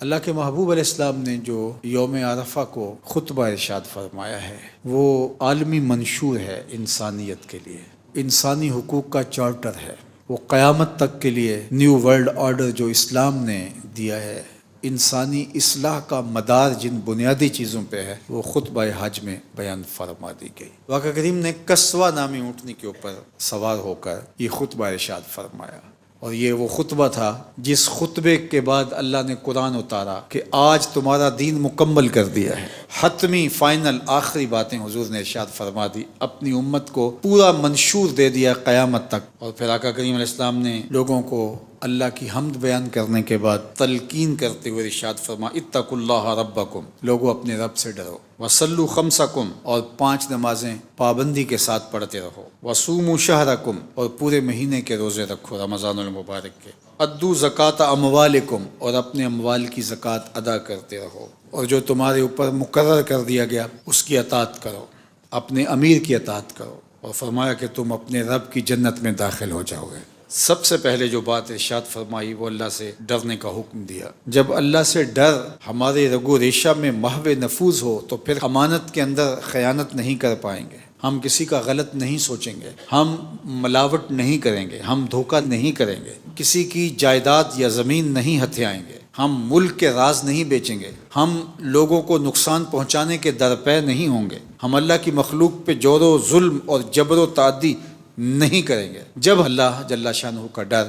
اللہ کے محبوب علیہ السلام نے جو یوم عرفہ کو خطبہ ارشاد فرمایا ہے وہ عالمی منشور ہے انسانیت کے لیے، انسانی حقوق کا چارٹر ہے، وہ قیامت تک کے لیے نیو ورلڈ آرڈر جو اسلام نے دیا ہے، انسانی اصلاح کا مدار جن بنیادی چیزوں پہ ہے وہ خطبہ حج میں بیان فرما دی گئی۔ واقع کریم نے کسوہ نامی اونٹنی کے اوپر سوار ہو کر یہ خطبہ ارشاد فرمایا، اور یہ وہ خطبہ تھا جس خطبے کے بعد اللہ نے قرآن اتارا کہ آج تمہارا دین مکمل کر دیا ہے۔ حتمی فائنل آخری باتیں حضور نے ارشاد فرما دی، اپنی امت کو پورا منشور دے دیا قیامت تک۔ اور پھر آقا کریم علیہ السلام نے لوگوں کو اللہ کی حمد بیان کرنے کے بعد تلقین کرتے ہوئے ارشاد فرما اتقوا اللہ ربکم، لوگوں اپنے رب سے ڈرو، وصلوا خمسکم، اور 5 نمازیں پابندی کے ساتھ پڑھتے رہو، وصوموا شہرکم، اور پورے مہینے کے روزے رکھو رمضان المبارک کے، ادوا زکوٰۃ اموالکم، اور اپنے اموال کی زکوٰۃ ادا کرتے رہو، اور جو تمہارے اوپر مقرر کر دیا گیا اس کی اطاعت کرو، اپنے امیر کی اطاعت کرو، اور فرمایا کہ تم اپنے رب کی جنت میں داخل ہو جاؤ گے۔ سب سے پہلے جو بات ارشاد فرمائی وہ اللہ سے ڈرنے کا حکم دیا۔ جب اللہ سے ڈر ہمارے رگ و ریشہ میں محو نفوذ ہو تو پھر امانت کے اندر خیانت نہیں کر پائیں گے، ہم کسی کا غلط نہیں سوچیں گے، ہم ملاوٹ نہیں کریں گے، ہم دھوکہ نہیں کریں گے، کسی کی جائیداد یا زمین نہیں ہتھیائیں گے، ہم ملک کے راز نہیں بیچیں گے، ہم لوگوں کو نقصان پہنچانے کے درپے نہیں ہوں گے، ہم اللہ کی مخلوق پہ جور و ظلم اور جبر و تعدی نہیں کریں گے، جب اللہ جل شانہ کا ڈر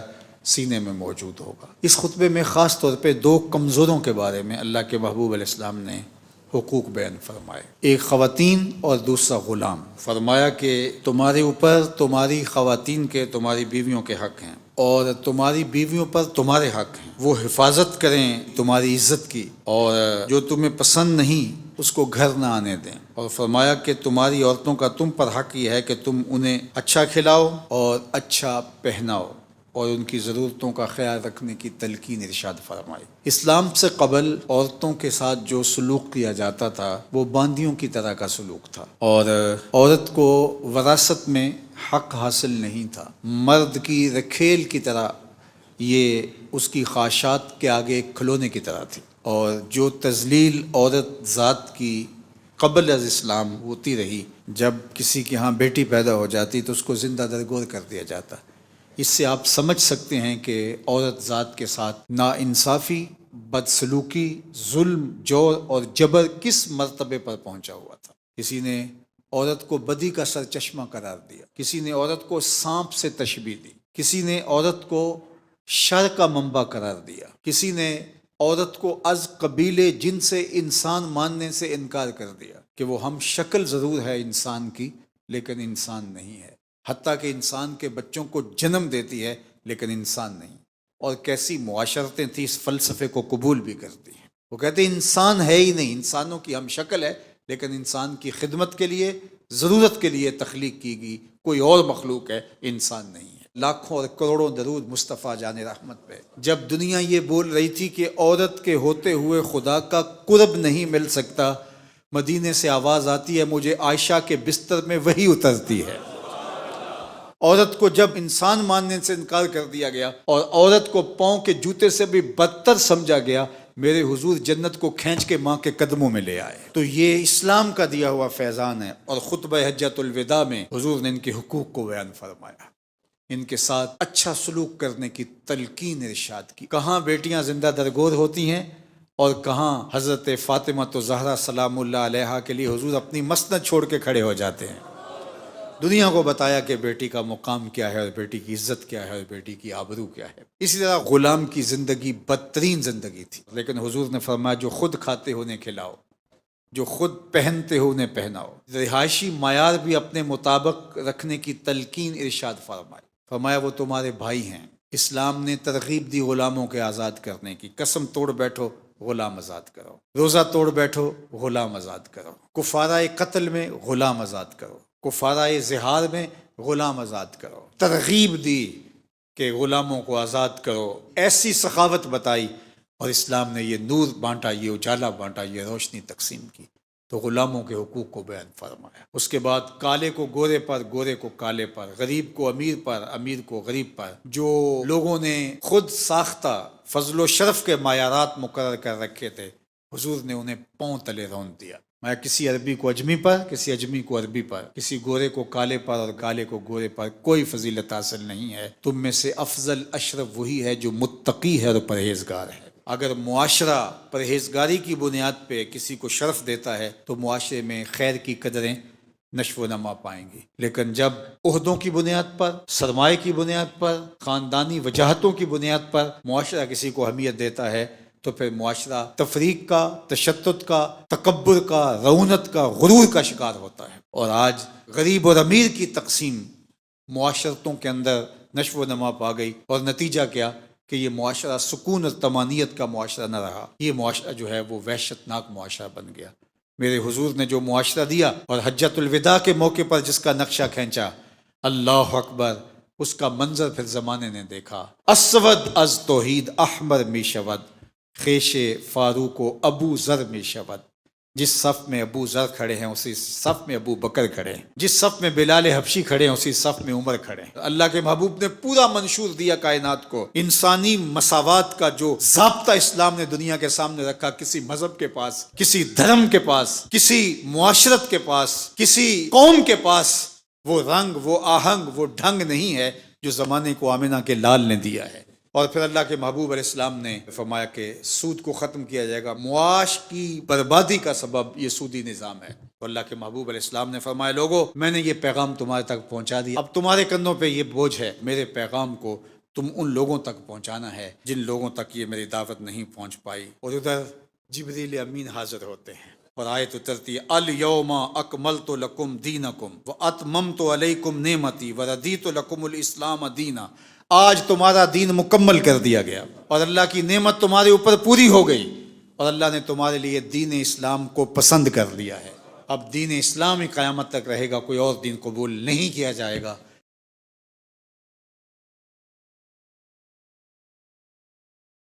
سینے میں موجود ہوگا۔ اس خطبے میں خاص طور پہ 2 کمزوروں کے بارے میں اللہ کے محبوب علیہ السلام نے حقوق بیان فرمائے، ایک خواتین اور دوسرا غلام۔ فرمایا کہ تمہارے اوپر تمہاری خواتین کے، تمہاری بیویوں کے حق ہیں، اور تمہاری بیویوں پر تمہارے حق ہیں، وہ حفاظت کریں تمہاری عزت کی، اور جو تمہیں پسند نہیں اس کو گھر نہ آنے دیں، اور فرمایا کہ تمہاری عورتوں کا تم پر حق یہ ہے کہ تم انہیں اچھا کھلاؤ اور اچھا پہناؤ، اور ان کی ضرورتوں کا خیال رکھنے کی تلقین ارشاد فرمائی۔ اسلام سے قبل عورتوں کے ساتھ جو سلوک کیا جاتا تھا وہ باندیوں کی طرح کا سلوک تھا، اور عورت کو وراثت میں حق حاصل نہیں تھا، مرد کی رکھیل کی طرح یہ اس کی خواہشات کے آگے ایک کھلونے کی طرح تھی، اور جو تذلیل عورت ذات کی قبل از اسلام ہوتی رہی، جب کسی کے ہاں بیٹی پیدا ہو جاتی تو اس کو زندہ درگور کر دیا جاتا۔ اس سے آپ سمجھ سکتے ہیں کہ عورت ذات کے ساتھ ناانصافی، بدسلوکی، ظلم، جور اور جبر کس مرتبے پر پہنچا ہوا تھا۔ کسی نے عورت کو بدی کا سرچشمہ قرار دیا، کسی نے عورت کو سانپ سے تشبیہ دی، کسی نے عورت کو شر کا منبع قرار دیا، کسی نے عورت کو از قبیل جن سے انسان ماننے سے انکار کر دیا کہ وہ ہم شکل ضرور ہے انسان کی لیکن انسان نہیں ہے، حتیٰ کہ انسان کے بچوں کو جنم دیتی ہے لیکن انسان نہیں۔ اور کیسی معاشرتیں تھیں اس فلسفے کو قبول بھی کرتی ہیں، وہ کہتے ہیں انسان ہے ہی نہیں، انسانوں کی ہم شکل ہے لیکن انسان کی خدمت کے لیے، ضرورت کے لیے تخلیق کی گئی کوئی اور مخلوق ہے، انسان نہیں ہے۔ لاکھوں اور کروڑوں درود مصطفیٰ جان رحمت پہ۔ جب دنیا یہ بول رہی تھی کہ عورت کے ہوتے ہوئے خدا کا قرب نہیں مل سکتا، مدینے سے آواز آتی ہے مجھے عائشہ کے بستر میں وہی اترتی ہے۔ عورت کو جب انسان ماننے سے انکار کر دیا گیا اور عورت کو پاؤں کے جوتے سے بھی بدتر سمجھا گیا، میرے حضور جنت کو کھینچ کے ماں کے قدموں میں لے آئے۔ تو یہ اسلام کا دیا ہوا فیضان ہے، اور خطبہ حجۃ الوداع میں حضور نے ان کے حقوق کو بیان فرمایا، ان کے ساتھ اچھا سلوک کرنے کی تلقین ارشاد کی۔ کہاں بیٹیاں زندہ درگور ہوتی ہیں اور کہاں حضرت فاطمہ تو زہرا سلام اللہ علیہا کے لیے حضور اپنی مسند چھوڑ کے کھڑے ہو جاتے ہیں۔ دنیا کو بتایا کہ بیٹی کا مقام کیا ہے اور بیٹی کی عزت کیا ہے اور بیٹی کی آبرو کیا ہے۔ اسی طرح غلام کی زندگی بدترین زندگی تھی، لیکن حضور نے فرمایا جو خود کھاتے ہو انہیں کھلاؤ، جو خود پہنتے ہو انہیں پہناؤ۔ رہائشی معیار بھی اپنے مطابق رکھنے کی تلقین ارشاد فرمائی، فرمایا وہ تمہارے بھائی ہیں۔ اسلام نے ترغیب دی غلاموں کے آزاد کرنے کی، قسم توڑ بیٹھو غلام آزاد کرو، روزہ توڑ بیٹھو غلام آزاد کرو، کفارہ قتل میں غلام آزاد کرو، کفارہ زہار میں غلام آزاد کرو۔ ترغیب دی کہ غلاموں کو آزاد کرو، ایسی سخاوت بتائی، اور اسلام نے یہ نور بانٹا، یہ اجالا بانٹا، یہ روشنی تقسیم کی، تو غلاموں کے حقوق کو بیان فرمایا۔ اس کے بعد کالے کو گورے پر، گورے کو کالے پر، غریب کو امیر پر، امیر کو غریب پر۔ جو لوگوں نے خود ساختہ فضل و شرف کے معیارات مقرر کر رکھے تھے، حضور نے انہیں پاؤں تلے رون دیا۔ میں کسی عربی کو اجمی پر، کسی اجمی کو عربی پر، کسی گورے کو کالے پر اور کالے کو گورے پر کوئی فضیلت حاصل نہیں ہے۔ تم میں سے افضل اشرف وہی ہے جو متقی ہے اور پرہیزگار ہے۔ اگر معاشرہ پرہیزگاری کی بنیاد پہ کسی کو شرف دیتا ہے تو معاشرے میں خیر کی قدریں نشو و نما پائیں گی، لیکن جب عہدوں کی بنیاد پر، سرمایہ کی بنیاد پر، خاندانی وجاہتوں کی بنیاد پر معاشرہ کسی کو اہمیت دیتا ہے تو پھر معاشرہ تفریق کا، تشدد کا، تکبر کا، رعونت کا، غرور کا شکار ہوتا ہے۔ اور آج غریب اور امیر کی تقسیم معاشرتوں کے اندر نشو و نما پا گئی، اور نتیجہ کیا کہ یہ معاشرہ سکون اور طمانینت کا معاشرہ نہ رہا، یہ معاشرہ جو ہے وہ وحشت ناک معاشرہ بن گیا۔ میرے حضور نے جو معاشرہ دیا اور حجۃ الوداع کے موقع پر جس کا نقشہ کھینچا، اللہ اکبر، اس کا منظر پھر زمانے نے دیکھا۔ اسود از توحید احمر می شود، خیش فاروق و ابو ذر می شود۔ جس صف میں ابو ذر کھڑے ہیں اسی صف میں ابو بکر کھڑے ہیں، جس صف میں بلال حبشی کھڑے ہیں اسی صف میں عمر کھڑے ہیں۔ اللہ کے محبوب نے پورا منشور دیا کائنات کو۔ انسانی مساوات کا جو ضابطہ اسلام نے دنیا کے سامنے رکھا، کسی مذہب کے پاس، کسی دھرم کے پاس، کسی معاشرت کے پاس، کسی قوم کے پاس وہ رنگ، وہ آہنگ، وہ ڈھنگ نہیں ہے جو زمانے کو آمنہ کے لال نے دیا ہے۔ اور پھر اللہ کے محبوب علیہ السلام نے فرمایا کہ سود کو ختم کیا جائے گا، معاش کی بربادی کا سبب یہ سودی نظام ہے۔ تو اللہ کے محبوب علیہ السلام نے فرمایا، لوگو میں نے یہ پیغام تمہارے تک پہنچا دیا، اب تمہارے کندھوں پہ یہ بوجھ ہے، میرے پیغام کو تم ان لوگوں تک پہنچانا ہے جن لوگوں تک یہ میری دعوت نہیں پہنچ پائی۔ اور ادھر جبریل امین حاضر ہوتے ہیں اور آیت اترتی ہے، الیوم اکملت لکم دینکم واتممت علیکم نعمتی وردیت لکم الاسلام دینا۔ آج تمہارا دین مکمل کر دیا گیا اور اللہ کی نعمت تمہارے اوپر پوری ہو گئی، اور اللہ نے تمہارے لیے دین اسلام کو پسند کر لیا ہے۔ اب دین اسلام ہی قیامت تک رہے گا، کوئی اور دین قبول نہیں کیا جائے گا۔